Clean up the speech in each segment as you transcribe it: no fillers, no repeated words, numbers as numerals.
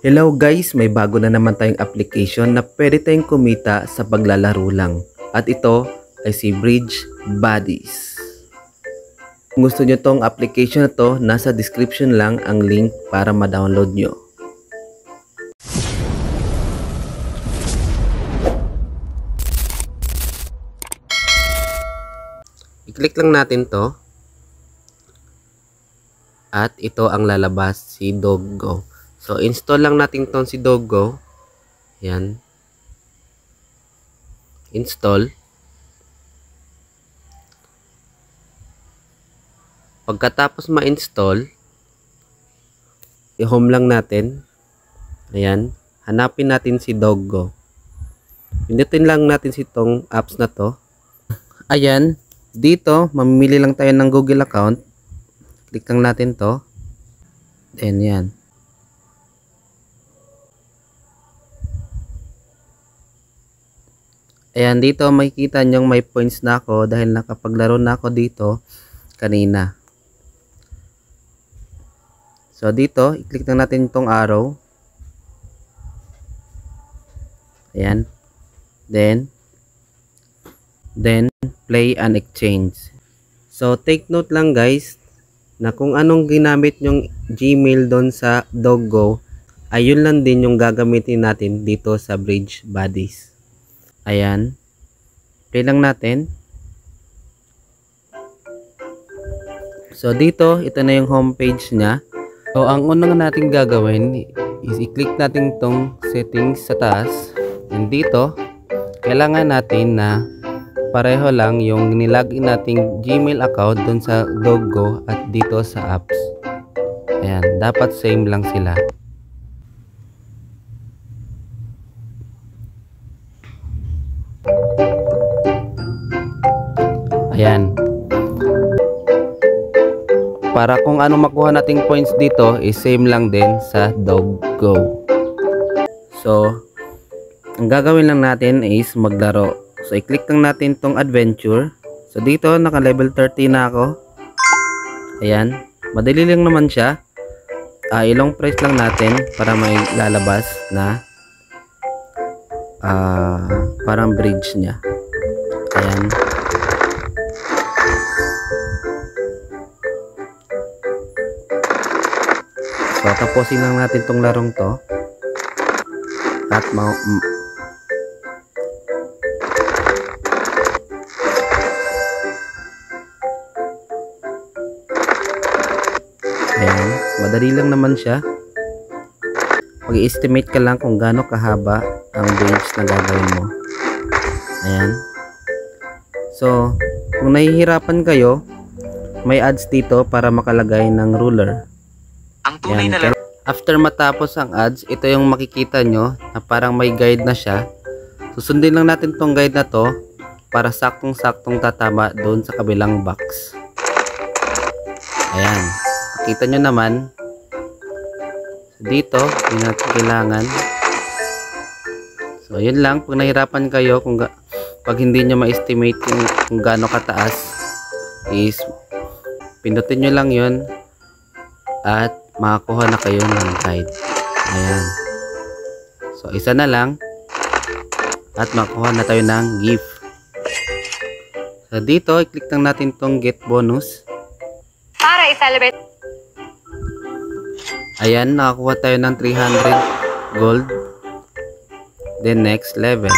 Hello guys, may bago na naman tayong application na pwede tayong kumita sa paglalaro lang. At ito ay si Bridge Buddies. Kung gusto nyo tong application na to, nasa description lang ang link para ma-download nyo. I-click lang natin to. At ito ang lalabas, si Doggo. So, install lang natin itong si Doggo. Yan. Install. Pagkatapos ma-install, i-home lang natin. Ayan. Hanapin natin si Doggo. Pindutin lang natin si itong apps na to. Ayan. Dito, mamimili lang tayo ng Google account. Click lang natin to. Then, yan. Ayan, dito makikita nyong may points na ako dahil nakapaglaro na ako dito kanina. So, dito, i-click na natin itong arrow. Ayan. Then, play and exchange. So, take note lang guys, na kung anong ginamit nyong Gmail doon sa Doggo, ayun lang din yung gagamitin natin dito sa Bridge Buddies. Ayan. Play lang natin. So, dito, ito na yung homepage niya. So, ang unang natin gagawin is i-click natin itong settings sa taas. And dito, kailangan natin na pareho lang yung nilagin nating Gmail account dun sa Doggo at dito sa apps. Ayan, dapat same lang sila. Ayan. Para kung ano makuha nating points dito is same lang din sa Doggo. So, ang gagawin lang natin is maglaro. So, i-click lang natin tong adventure. So, dito, naka-level 30 na ako. Ayan. Madali lang naman siya. Ilong press lang natin para may lalabas na parang bridge niya. Ayan. So, tapusin lang natin tong larong to. At ayan, madali lang naman siya. Mag-estimate ka lang kung gaano kahaba ang bridge na gagawin mo. Ayan. So, kung nahihirapan kayo, may ads dito para makalagay ng ruler. Ang tunay na laro. After matapos ang ads, ito yung makikita nyo na parang may guide na siya. Susundin lang natin tong guide na to para saktong-saktong tatama doon sa kabilang box. Ayan. Kita nyo naman dito, hindi natin kailangan. So, yun lang. Pag nahirapan kayo, pag hindi nyo ma-estimate kung gaano kataas, is pindutin nyo lang yun at makakuha na kayo ng guide. Ayan. So, isa na lang at makakuha na tayo ng gift. So, dito, i-click lang natin tong get bonus. Para i-celebrate. Ayan, nakakuha tayo ng 300 gold. Then next level.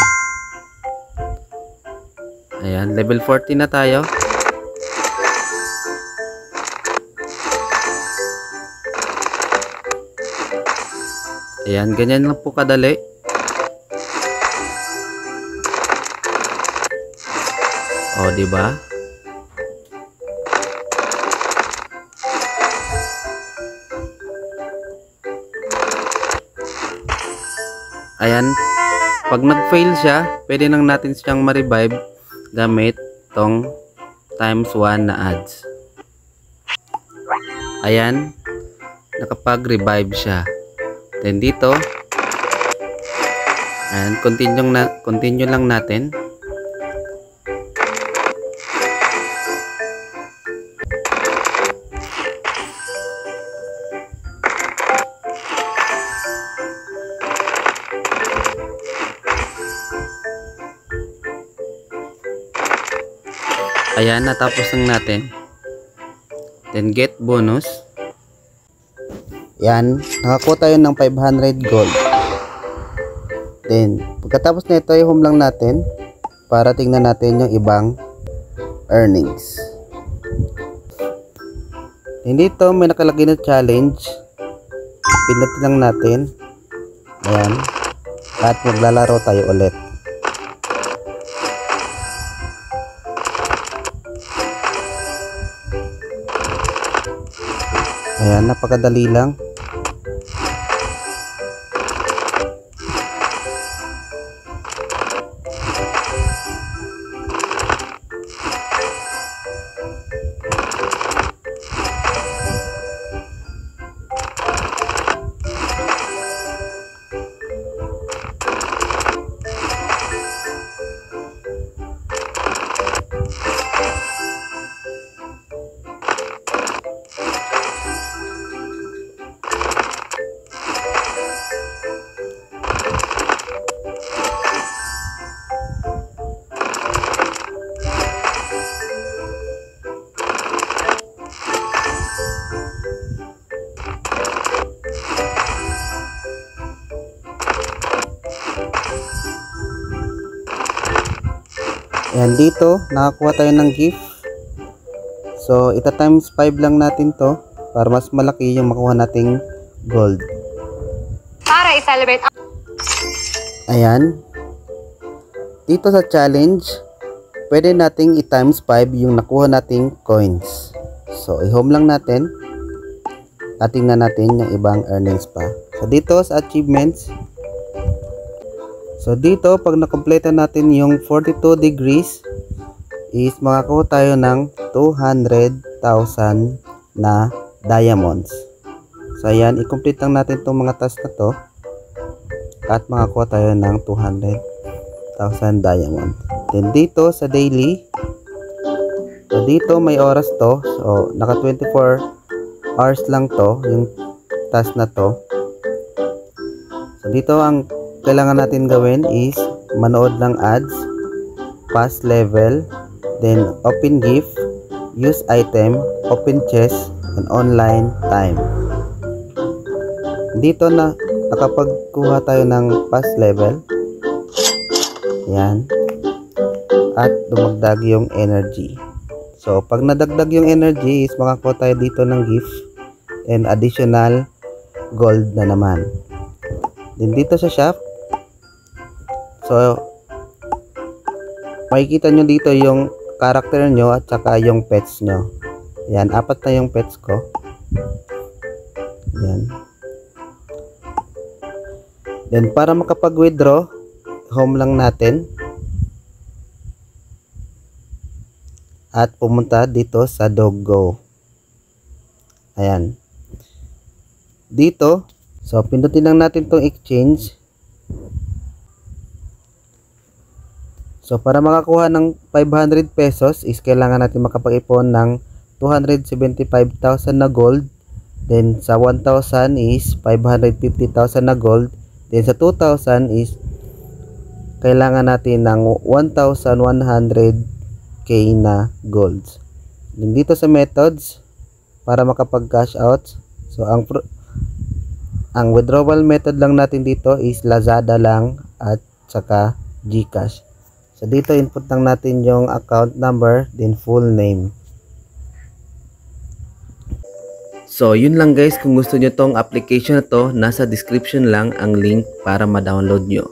Ayan, level 40 na tayo. Ayan, ganyan lang po kadali. O, diba? Ayan, pag nag-fail siya, pwede nang natin siyang ma-revive gamit tong times 1 na ads. Ayan, nakapag-revive siya. Then dito, ayan, continue lang natin. Ayan, natapos lang natin. Then get bonus. Yan, nakakuha tayo ng 500 gold. Then, pagkatapos na ito, i-home lang natin para tingnan natin yung ibang earnings. Then dito, may nakalagay na challenge. Pinutin lang natin. Ayan. At maglalaro tayo ulit. Ayan, napakadali lang. Ayan, dito nakakuha tayo ng gift. So ita times 5 lang natin to para mas malaki yung makuha nating gold. Para i-celebrate ang... Ayan, dito sa challenge pwede nating i-times 5 yung nakuha nating coins. So i-home lang natin at tingnan natin yung ibang earnings pa. So dito sa achievements, so dito pag nakompleto natin yung 42 degrees is makakuha tayo ng 200,000 na diamonds. So ayan, i-complete lang natin itong mga task na to at makakuha tayo ng 200,000 diamonds. Then dito sa daily, so dito may oras to, so naka 24 hours lang to yung task na to. So dito ang kailangan natin gawin is manood ng ads, pass level, then open gift, use item, open chest, and online time. Dito na nakapagkuha tayo ng pass level. Yan. At dumagdag yung energy. So pag nadagdag yung energy is makakuha tayo dito ng gift and additional gold na naman. Then dito sa shop, so makikita nyo dito yung character nyo at saka yung pets nyo. Yan, 4 na yung pets ko. Yan. Then para makapag-withdraw, home lang natin at pumunta dito sa Doggo. Ayan. Dito, so pindutin lang natin tong exchange. So para makakuha ng 500 pesos is kailangan natin makapag-ipon ng 275,000 na gold. Then sa 1,000 is 550,000 na gold. Then sa 2,000 is kailangan natin ng 1,100k na golds. Then dito sa methods para makapag-cash out, so ang withdrawal method lang natin dito is Lazada lang at saka GCash. So dito input lang natin yung account number, then full name. So yun lang guys, kung gusto nyo tong application na to, nasa description lang ang link para ma-download nyo.